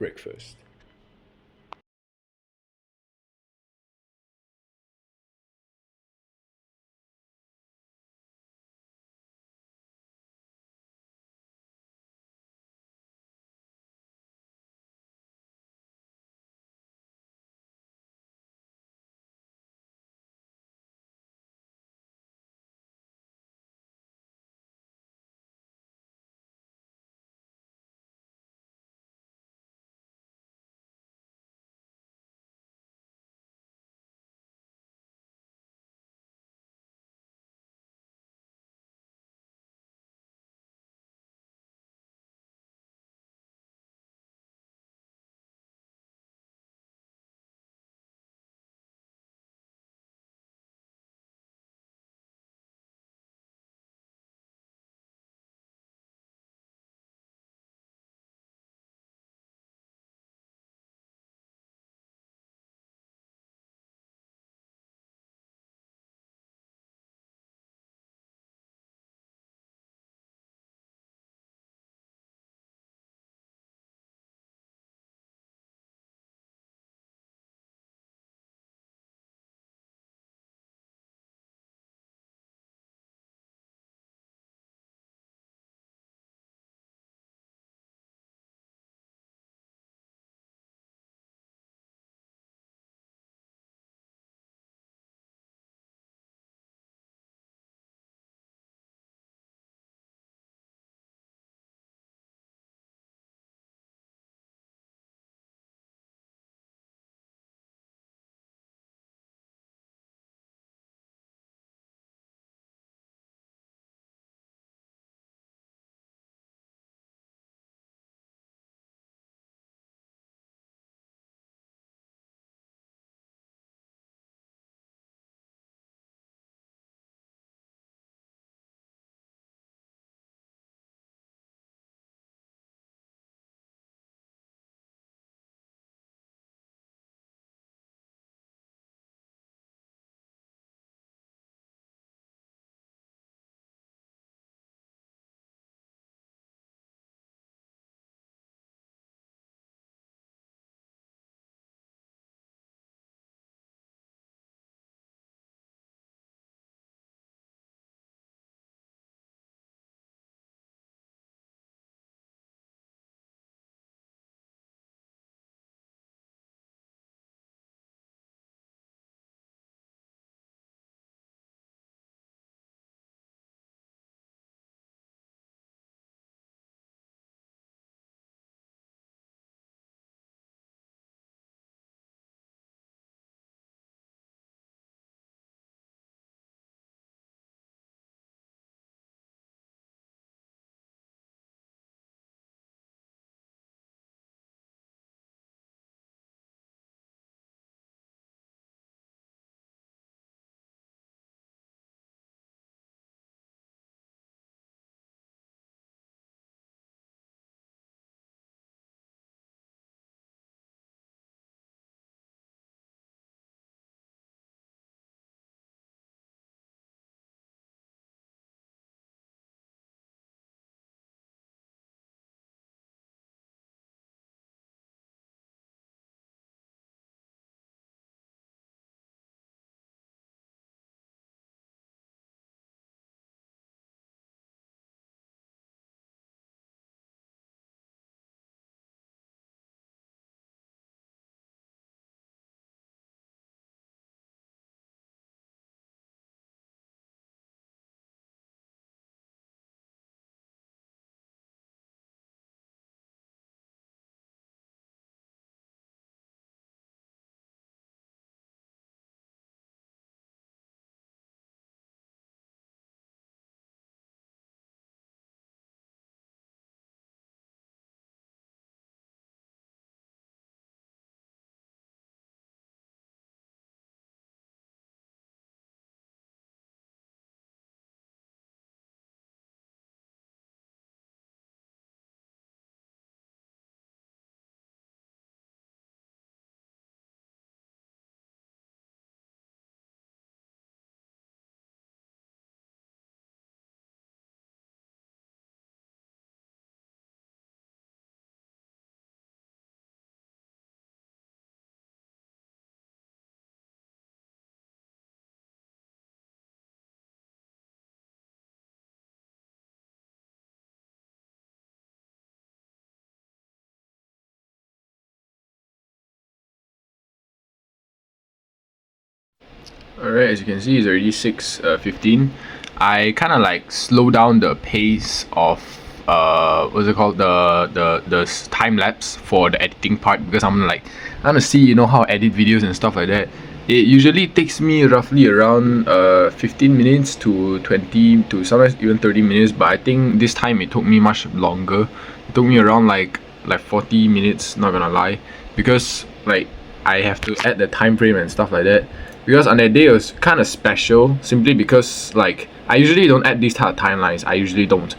breakfast. Alright, as you can see, it's already 6:15. I kind of like slow down the pace of what's it called, the time lapse for the editing part, because I want to see how I edit videos and stuff like that. It usually takes me roughly around 15 minutes to 20 to sometimes even 30 minutes, but I think this time it took me much longer. It took me around like 40 minutes, not gonna lie, because like I have to add the time frame and stuff like that. Because on that day it was kind of special, simply because like I usually don't add these type of timelines. I usually don't,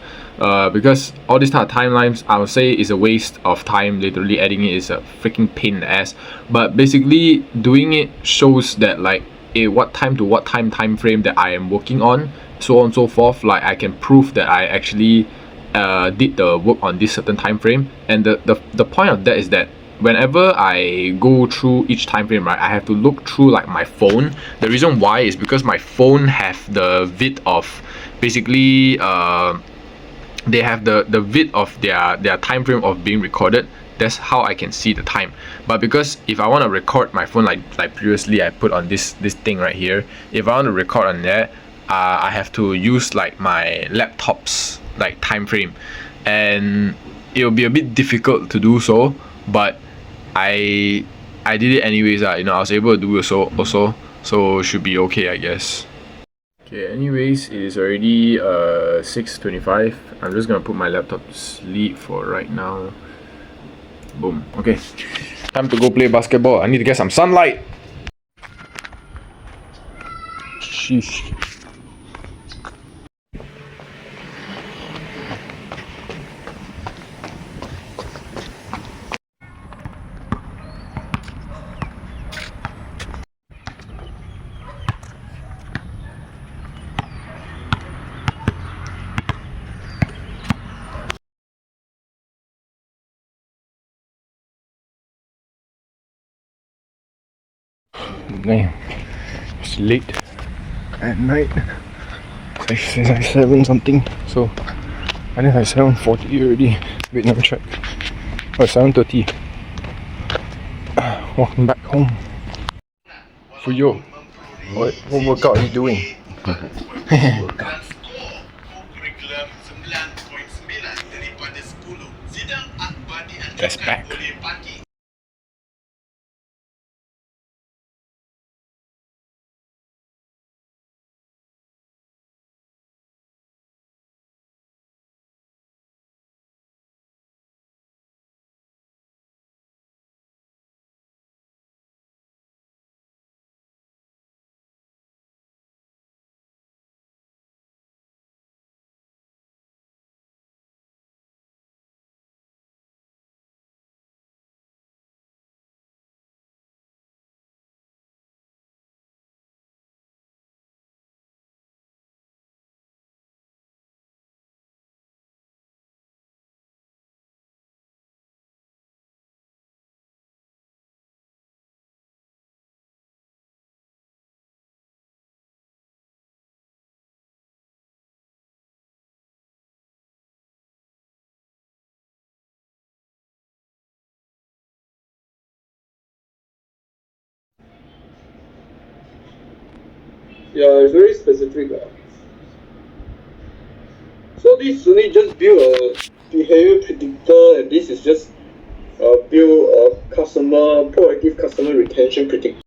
because all these type of timelines I would say is a waste of time. Literally adding it is a freaking pain in the ass. But basically doing it shows that like what time to what time frame that I am working on, so on and so forth. Like I can prove that I actually did the work on this certain time frame. And the point of that is that whenever I go through each time frame, right, I have to look through like my phone. The reason why is because my phone have the vid of basically they have the vid of their time frame of being recorded. That's how I can see the time. But because if I want to record my phone, like previously I put on this thing right here, if I want to record on that, I have to use like my laptop's like time frame, and it will be a bit difficult to do so. But I did it anyways. I was able to do it also, so should be okay, I guess. Okay, anyways, it is already 6:25. I'm just gonna put my laptop to sleep for right now. Boom. Okay, time to go play basketball. I need to get some sunlight. Sheesh. Damn, it's late at night. It's like 7 something, so I think it's like 7:40 already. Wait, let me check. Oh, 7:30. Walking back home. Fuyo, what workout are you doing? That's back. Yeah, it's very specific. So this only just build a behavior predictor, and this is just build a proactive customer retention predictor.